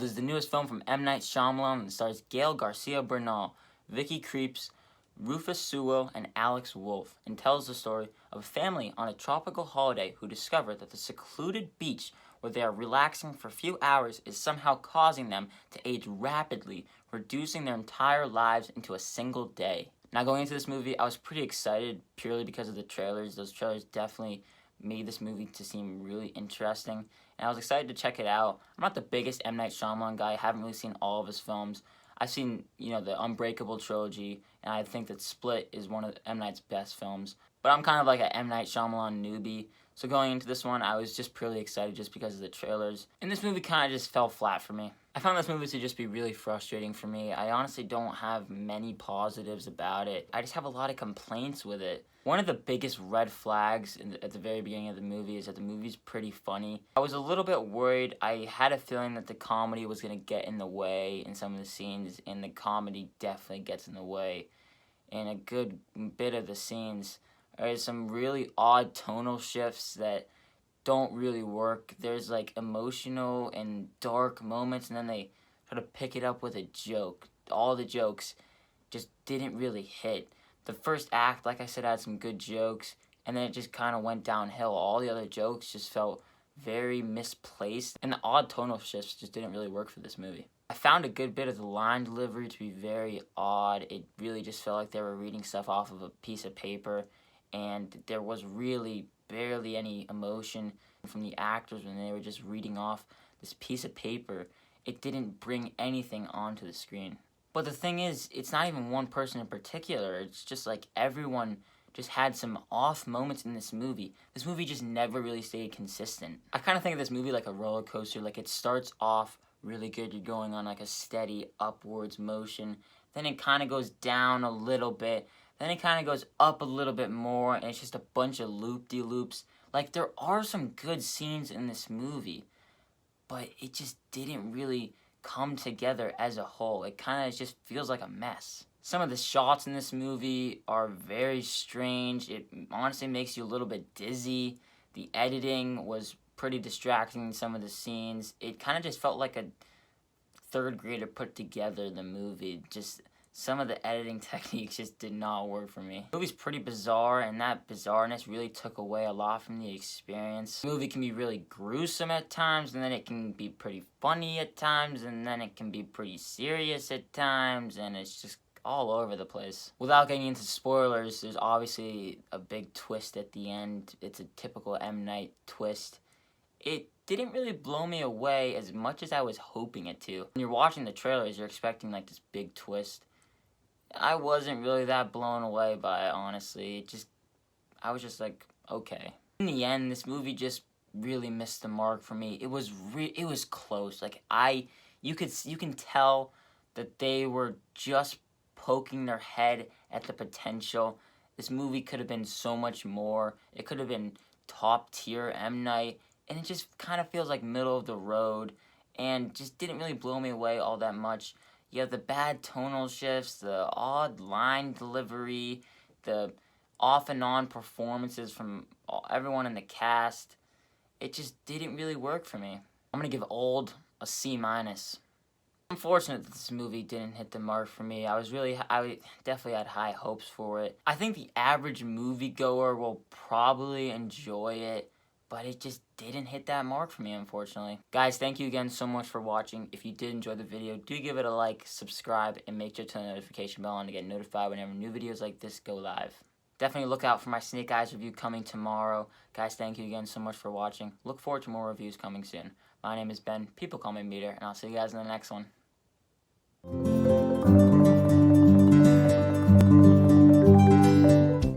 This is the newest film from M. Night Shyamalan and stars Gail Garcia Bernal, Vicky Creeps, Rufus Sewell, and Alex Wolff, and tells the story of a family on a tropical holiday who discover that the secluded beach where they are relaxing for a few hours is somehow causing them to age rapidly, reducing their entire lives into a single day. Now, going into this movie, I was pretty excited purely because of the trailers. Those trailers definitely made this movie to seem really interesting, and I was excited to check it out. I'm not the biggest M. Night Shyamalan guy. I haven't really seen all of his films. I've seen, the Unbreakable trilogy, and I think that Split is one of M. Night's best films. But I'm kind of like an M. Night Shyamalan newbie, so going into this one, I was just purely excited just because of the trailers. And this movie kind of just fell flat for me. I found this movie to just be really frustrating for me. I honestly don't have many positives about it. I just have a lot of complaints with it. One of the biggest red flags at the very beginning of the movie is that the movie's pretty funny. I was a little bit worried. I had a feeling that the comedy was going to get in the way in some of the scenes, and the comedy definitely gets in the way. In a good bit of the scenes, there's some really odd tonal shifts that don't really work. There's like emotional and dark moments, and then they try to pick it up with a joke. All the jokes just didn't really hit. The first act, like I said, had some good jokes, and then it just kind of went downhill. All the other jokes just felt very misplaced, and the odd tonal shifts just didn't really work for this movie. I found a good bit of the line delivery to be very odd. It really just felt like they were reading stuff off of a piece of paper, and there was really barely any emotion from the actors when they were just reading off this piece of paper. It didn't bring anything onto the screen. But the thing is, it's not even one person in particular. It's just like everyone just had some off moments in this movie. This movie just never really stayed consistent. I kind of think of this movie like a roller coaster. Like, it starts off really good. You're going on like a steady upwards motion. Then it kind of goes down a little bit. Then it kind of goes up a little bit more, and it's just a bunch of loop-de-loops. Like, there are some good scenes in this movie, but it just didn't really come together as a whole. It kind of just feels like a mess. Some of the shots in this movie are very strange. It honestly makes you a little bit dizzy. The editing was pretty distracting in some of the scenes. It kind of just felt like a third grader put together the movie. Just some of the editing techniques just did not work for me. The movie's pretty bizarre, and that bizarreness really took away a lot from the experience. The movie can be really gruesome at times, and then it can be pretty funny at times, and then it can be pretty serious at times, and it's just all over the place. Without getting into spoilers, there's obviously a big twist at the end. It's a typical M. Night twist. It didn't really blow me away as much as I was hoping it to. When you're watching the trailers, you're expecting like this big twist. I wasn't really that blown away by it, honestly. I was just like, okay. In the end, this movie just really missed the mark for me. It was close. Like, you can tell that they were just poking their head at the potential. This movie could have been so much more. It could have been top tier M. Night, and it just kind of feels like middle of the road, and just didn't really blow me away all that much. You have the bad tonal shifts, the odd line delivery, the off and on performances from everyone in the cast. It just didn't really work for me. I'm going to give Old a C-. I'm fortunate that this movie didn't hit the mark for me. I definitely had high hopes for it. I think the average moviegoer will probably enjoy it, but it just didn't hit that mark for me, unfortunately. Guys, thank you again so much for watching. If you did enjoy the video, do give it a like, subscribe, and make sure to turn the notification bell on to get notified whenever new videos like this go live. Definitely look out for my Snake Eyes review coming tomorrow. Guys, thank you again so much for watching. Look forward to more reviews coming soon. My name is Ben. People call me Meter, and I'll see you guys in the next one.